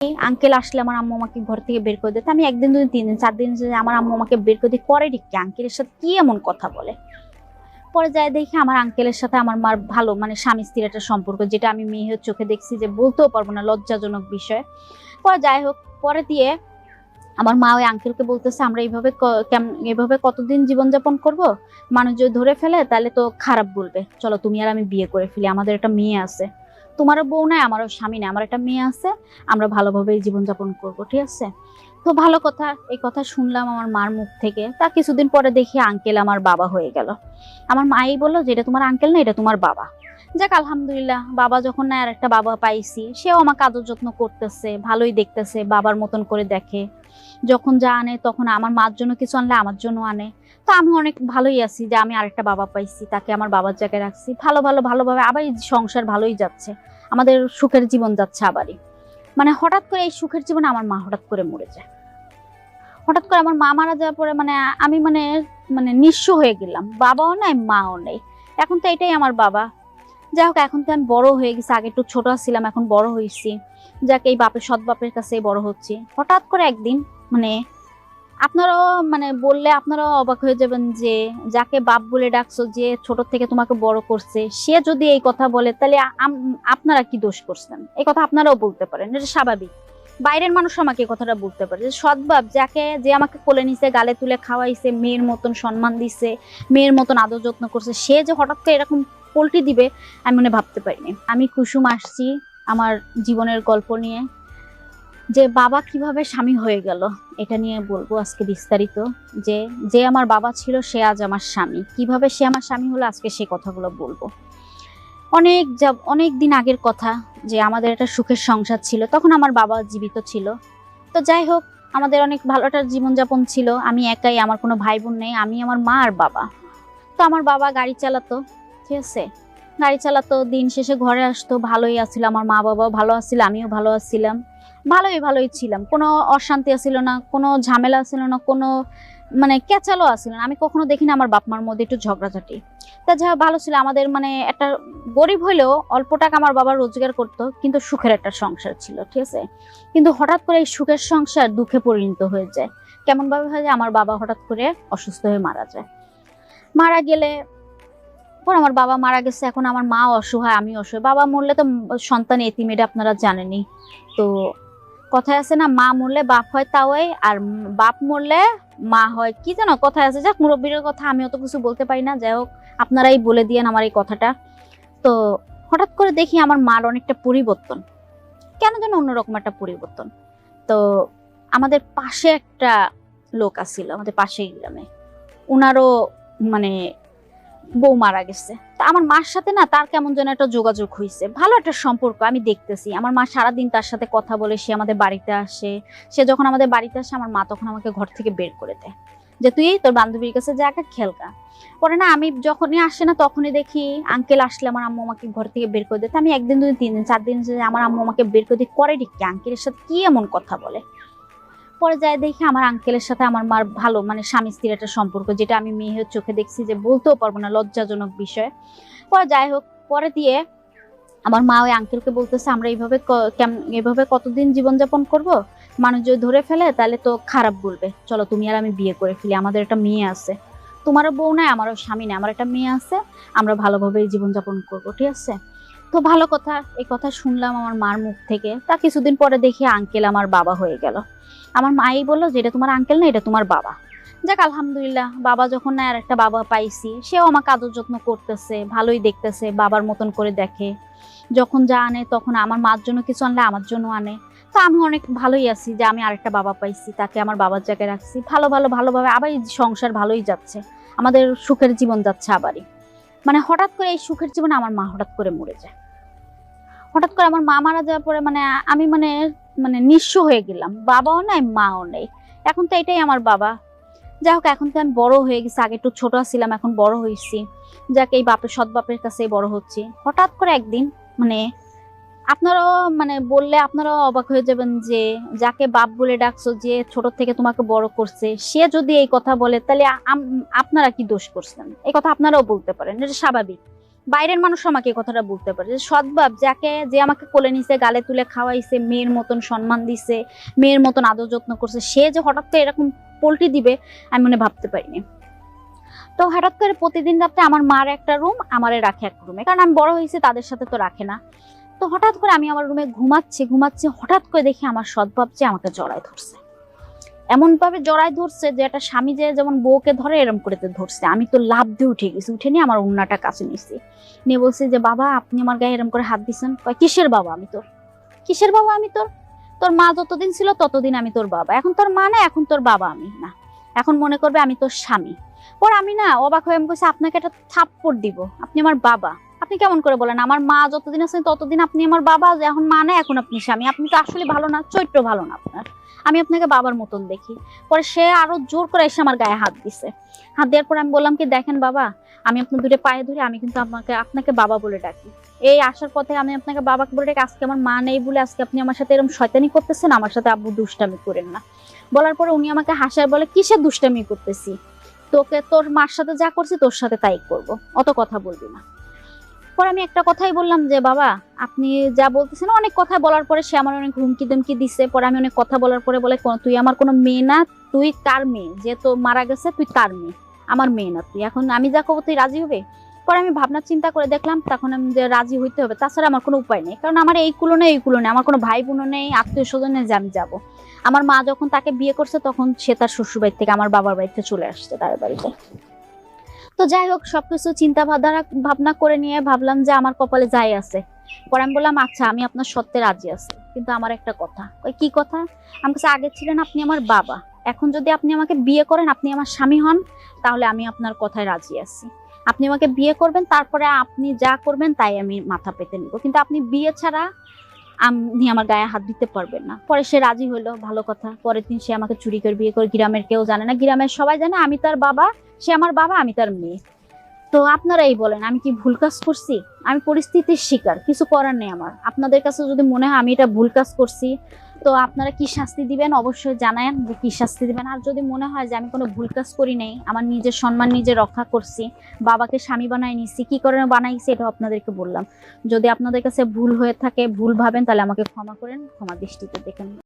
Uncle আসলে আমার আম্মু আমাকে ঘর থেকে বের করে দিত। আমি একদিন দুদিন 3 দিন 4 দিন যে আমার আম্মু আমাকে বের করে দিয়ে করে কি আঙ্কেলের সাথে কি এমন কথা বলে। পরে যাই দেখি আমার আঙ্কেলের সাথে আমার মার ভালো মানে স্বামী স্ত্রীর একটা সম্পর্ক, যেটা আমি মেয়ের চোখে দেখছি, যে বলতেও পারবো না, লজ্জাজনক বিষয়। পরে যাই হোক, পরে দিয়ে আমার মা ওই আঙ্কেলকে বলতেছে আমরা এইভাবে কতদিন জীবনযাপন করব, মানুষ যদি ধরে ফেলে তাহলে তো খারাপ বলবে, চলো তুমি আর আমি বিয়ে করে ফেলি, আমাদের একটা মেয়ে আছে, তোমারও বউ নাই আমারও স্বামী নাই, আমার একটা মেয়ে আছে, আমরা ভালোভাবে জীবনযাপন করবো, ঠিক আছে। তো ভালো কথা, এই কথা শুনলাম আমার মার মুখ থেকে। তা কিছুদিন পরে দেখি আঙ্কেল আমার বাবা হয়ে গেল। আমার মাই বললো যে এটা তোমার আঙ্কেল না, এটা তোমার বাবা। যাক আলহামদুলিল্লাহ, বাবা যখন না আর একটা বাবা পাইছি, সেও আমাকে আদর যত্ন করতেছে, ভালোই দেখতেছে, বাবার মতন করে দেখে। যখন যা আনে তখন আমার মার জন্য কিছু আনলে আমার জন্য আনে। তো আমি অনেক ভালোই আছি যে আমি আরেকটা বাবা পাইছি, তাকে আমার বাবার জায়গায় রাখছি, ভালোভাবে আবার সংসার ভালোই যাচ্ছে, আমাদের সুখের জীবন যাচ্ছে আবারই। মানে হঠাৎ করে এই সুখের জীবনে আমার মা হঠাৎ করে মরে যায়। হঠাৎ করে আমার মা মারা যাওয়ার পরে আমি মানে নিঃস্ব হয়ে গেলাম, বাবাও নাই মাও নেই। এখন তো এটাই আমার বাবা। যাই হোক, এখন তো আমি বড় হয়ে গেছি, আগে একটু ছোট ছিলাম, এখন বড় হয়েছি। যাকে এই বাপের সৎ বাপের কাছে বড় হচ্ছি। হঠাৎ করে একদিন মানে আপনারাও বললে আপনারাও অবাক হয়ে যাবেন যে যাকে বাপ বলে ডাকছো, যে ছোট থেকে তোমাকে বড় করছে, সে যদি এই কথা বলে তাহলে আপনারা কি দোষ করছেন? এই কথা আপনারাও বলতে পারেন, এটা স্বাভাবিক। বাইরের মানুষ আমাকে এই কথাটা বলতে পারে যে সৎ বাপ যে আমাকে কোলে নিছে, গালে তুলে খাওয়াইছে, মেয়ের মতন সম্মান দিছে, মেয়ের মতন আদর যত্ন করছে, সে যে হঠাৎ করে এরকম পল্টি দিবে আমি ভাবতে পারিনি। আমি কুসুম আসছি আমার জীবনের গল্প নিয়ে, যে বাবা কিভাবে স্বামী হয়ে গেল এটা নিয়ে বলবো আজকে বিস্তারিত। যে যে আমার বাবা ছিল সে আজ আমার স্বামী, কিভাবে সে আমার স্বামী হলো আজকে সেই কথাগুলো বলবো। অনেক দিন আগের কথা, যে আমাদের একটা সুখের সংসার ছিল, তখন আমার বাবা জীবিত ছিল। তো যাই হোক, আমাদের অনেক ভালো একটা জীবনযাপন ছিল, আমি একাই, আমার কোনো ভাই বোন নেই, আমি আমার মা আর বাবা। তো আমার বাবা গাড়ি চালাতো, ঠিক আছে, গাড়ি চালাতো, দিন শেষে ঘরে আসতো, ভালোই আছিল, আমার মা বাবাও ভালো আছিল, আমিও ভালো আছিলাম, ভালোই ছিলাম, কোনো অশান্তি আছিল না, কোনো ঝামেলা ছিল না, কোনো ক্যাচালও আছিল না। আমি কখনো দেখি না আমার বাপ মার মধ্যে একটু ঝগড়াঝাটি। তা যা ভালো ছিল আমাদের, একটা গরিব হইলেও অল্প টাকা আমার বাবা রোজগার করতো, কিন্তু সুখের একটা সংসার ছিল, ঠিক আছে। কিন্তু হঠাৎ করে এই সুখের সংসার দুঃখে পরিণত হয়ে যায়। কেমন ভাবে হয় যে আমার বাবা হঠাৎ করে অসুস্থ হয়ে মারা যায়। মারা গেলে পর আমার বাবা মারা গেছে, এখন আমার মা অসহায়, আমি অসহায়। বাবা মরলে তো সন্তান এতিম, এটা আপনারা জানেনই। তো কথায় আছে না, মা মরলে বাপ হয় তাওয়াই, আর বাপ মরলে মা হয় কি যেন কথায় আছে। যাক, মুরব্বীর কথা আমি অত কিছু বলতে পারি না, যাই হোক আপনারাই বলে দিয়েন আমার এই কথাটা। তো হঠাৎ করে দেখি আমার মার অনেকটা পরিবর্তন, কেন যেন অন্যরকম একটা পরিবর্তন। তো আমাদের পাশে একটা লোক আছিল, আমাদের পাশেই গ্রামে, উনারও মানে বউ মারা গেছে। তা আমার মার সাথে না তার কেমন যেন একটা যোগাযোগ হয়েছে, ভালো একটা সম্পর্ক আমি দেখতেছি। আমার মা সারাদিন তার সাথে কথা বলে, সে আমাদের বাড়িতে আসে। সে যখন আমাদের বাড়িতে আসে, আমার মা তখন আমাকে ঘর থেকে বের করে দেয়, যে তুই তোর বান্ধবীর কাছে যা, একা খেলকা। পরে না আমি যখনই আসে না তখনই দেখি আঙ্কেল আসলে আমার আম্মু আমাকে ঘর থেকে বের করে দেয়। আমি একদিন দুদিন 3 দিন 4 দিন যে আমার আম্মু আমাকে বের করে দিয়ে করে কি আঙ্কেলের সাথে কি এমন কথা বলে। পরে যাই দেখি আমার আঙ্কেলের সাথে আমার মার ভালো স্বামী স্ত্রীর একটা সম্পর্ক, যেটা আমি মেয়ের চোখে দেখছি, যে বলতেও পারবো না, লজ্জাজনক বিষয়। পরে যাই হোক, পরে দিয়ে আমার মা ওই আঙ্কেলকে বলতেছে আমরা এইভাবে কতদিন জীবনযাপন করব, মানুষ যদি ধরে ফেলে তাহলে তো খারাপ বলবে, চলো তুমি আর আমি বিয়ে করে ফেলি, আমাদের একটা মেয়ে আছে, তোমারও বউ নাই আমারও স্বামী নাই, আমার একটা মেয়ে আছে, আমরা ভালোভাবে জীবনযাপন করবো, ঠিক আছে। তো ভালো কথা, এই কথা শুনলাম আমার মার মুখ থেকে। তা কিছুদিন পরে দেখি আঙ্কেল আমার বাবা হয়ে গেল। আমার মাই বললো যে এটা তোমার আঙ্কেল না, এটা তোমার বাবা। যাক আলহামদুলিল্লাহ, বাবা যখন না আর একটা বাবা পাইছি, সেও আমাকে আদর যত্ন করতেছে, ভালোই দেখতেছে, বাবার মতন করে দেখে। যখন যা আনে তখন আমার মার জন্য কিছু আনলে আমার জন্য আনে। তো আমি অনেক ভালোই আছি যে আমি আরেকটা বাবা পাইছি, তাকে আমার বাবার জায়গায় রাখছি, ভালোভাবে আবার সংসার ভালোই যাচ্ছে, আমাদের সুখের জীবন যাচ্ছে আবারই। হঠাৎ করে এই সুখের জীবনে আমার মা হঠাৎ করে মরে যায়। হঠাৎ করে আমার মা মারা যাওয়ার পরে আমি নিঃস্ব হয়ে গেলাম, বাবাও নাই মাও নেই। এখন তো এটাই আমার বাবা। যাই হোক, এখন তো আমি বড় হয়ে গেছি, আগে একটু ছোট ছিলাম, এখন বড় হয়েছি। যাকে এই বাপের সৎ বাপের কাছে বড় হচ্ছি। হঠাৎ করে একদিন আপনারাও বললে আপনারাও অবাক হয়ে যাবেন যে যাকে বাপ বলে ডাকছো, যে ছোট থেকে তোমাকে বড় করছে, সে যদি এই কথা বলে তাহলে আপনারা কি দোষ করছেন? এই কথা আপনারাও বলতে পারেন, এটা স্বাভাবিক। বাইরের মানুষ আমাকে এই কথাটা বলতে পারে যে সৎভাব, যে আমাকে কোলে নিছে, গালে তুলে খাওয়াইছে, মেয়ের মতন সম্মান দিছে, মেয়ের মতন আদর যত্ন করছে, সে যে হঠাৎ করে এরকম পল্টি দিবে আমি মনে ভাবতে পারিনি। তো হঠাৎ করে প্রতিদিন রাতে আমার মার একটা রুম, আমারে রাখে এক রুমে, কারণ আমি বড় হয়েছি, তাদের সাথে তো রাখে না। তো হঠাৎ করে আমি আমার রুমে ঘুমাচ্ছি, হঠাৎ করে দেখি আমার সৎভাব যে আমাকে জড়ায় ধরছে, এমন ভাবে জড়ায় ধরছে যে একটা স্বামী যে যেমন বউকে ধরে এরম করে ধরছে। আমি তো লাফ দিয়ে উঠে গেছি, উঠে নিয়ে আমার উন্নাটা কাছে নিছি, নিয়ে বলছি যে বাবা আপনি আমার গায়ে এরম করে হাত দিচ্ছেন। কয় কিসের বাবা আমি তোর? কিসের বাবা আমি তোর? তোর মা যতদিন ছিল ততদিন আমি তোর বাবা, এখন তোর মা না, এখন তোর বাবা আমি না, এখন মনে করবে আমি তোর স্বামী। পর আমি না অবাক হয়ে আমি বলছি আপনাকে একটা থাপ্পড় দিব, আপনি আমার বাবা। আপনি কেমন করে বলেন আমার মা যতদিন আছেন ততদিন আপনি আমার বাবা, যে এখন মা না এখন আপনি স্বামী? আপনি তো আসলে ভালো না, চরিত্র ভালো না আপনার, আমি আপনাকে বাবার মতন দেখি। পরে সে আরো জোর করে এসে আমার গায়ে হাত দিছে। হাত দেওয়ার পর আমি বললাম কি দেখেন বাবা, আমি আপনার দুটো পায়ে ধরে আমি কিন্তু আপনাকে বাবা বলে ডাকি, এই আসার পথে আমি আপনাকে বাবা বলে ডাকি, আজকে আমার মা নেই বলে আজকে আপনি আমার সাথে এরকম শয়তানি করতেছেন, আমার সাথে আব্বু দুষ্টামি করেন না। বলার পরে উনি আমাকে হাসায় বলে কিসের দুষ্টামি করতেছি, তোকে তোর মার সাথে যা করছি তোর সাথে তাই করব, অত কথা বলবি না। পরে আমি একটা কথাই বললাম যে বাবা আপনি যা বলতেছেন, অনেক কথা বলার পরে সে আমার অনেক হুমকি ধমকি দিচ্ছে। পরে আমি অনেক কথা বলার পরে বলে তুই আমার কোনো মেয়ে না, তুই কার মেয়ে, যে তো মারা গেছে তুই কার মেয়ে, আমার মেয়ে না তুই, এখন আমি যা করবো তুই রাজি হবে? পরে আমি ভাবনা চিন্তা করে দেখলাম তখন আমি যে রাজি হইতে হবে, তাছাড়া আমার কোনো উপায় নেই, কারণ আমার এই কুলো নেই আমার কোনো ভাই বোনও নেই, আত্মীয় স্বজন নেই যে আমি যাবো। আমার মা যখন তাকে বিয়ে করছে তখন সে তার শ্বশুর বাড়ি থেকে আমার বাবার বাড়িতে চলে আসছে, তার বাড়িতে। তো যাই হোক সবকিছু চিন্তা ভাবনা করে নিয়ে ভাবলাম যে আমার কপালে যাই আছে। পরে আমি বললাম আচ্ছা আমি আপনার সত্যি রাজি আছি, কিন্তু আমার একটা কথা। কি কথা? আমার কাছে আগে ছিলেন আপনি আমার বাবা, এখন যদি আপনি আমাকে বিয়ে করেন, আপনি আমার স্বামী হন, তাহলে আমি আপনার কথায় রাজি আছি। আপনি আমাকে বিয়ে করবেন, তারপরে আপনি যা করবেন তাই আমি মাথা পেতে নিব, কিন্তু আপনি বিয়ে ছাড়া আপনি আমার গায়ে হাত দিতে পারবেন না। পরে সে রাজি হলো, ভালো কথা। পরের দিন সে আমাকে চুরি করে বিয়ে করে, গ্রামের কেউ জানে না, গ্রামের সবাই জানে আমি তার বাবা, সে আমার বাবা, আমি তার মেয়ে। তো আপনারাই বলেন আমি কি ভুল কাজ করছি? আমি পরিস্থিতির শিকার, কিছু করার নেই আমার। আপনাদের কাছে যদি মনে হয় আমি এটা ভুল কাজ করছি, তো আপনারা কি শাস্তি দিবেন অবশ্যই জানায়েন যে কি শাস্তি দিবেন। আর যদি মনে হয় যে আমি কোনো ভুল কাজ করি নাই, আমার নিজের সম্মান নিজে রক্ষা করছি, বাবাকে স্বামী বানাই নিছি, কি করে বানাইছি এটা আপনাদেরকে বললাম। যদি আপনাদের কাছে ভুল হয়ে থাকে, ভুল ভাবেন, তাহলে আমাকে ক্ষমা করেন, ক্ষমা দৃষ্টিতে দেখেন।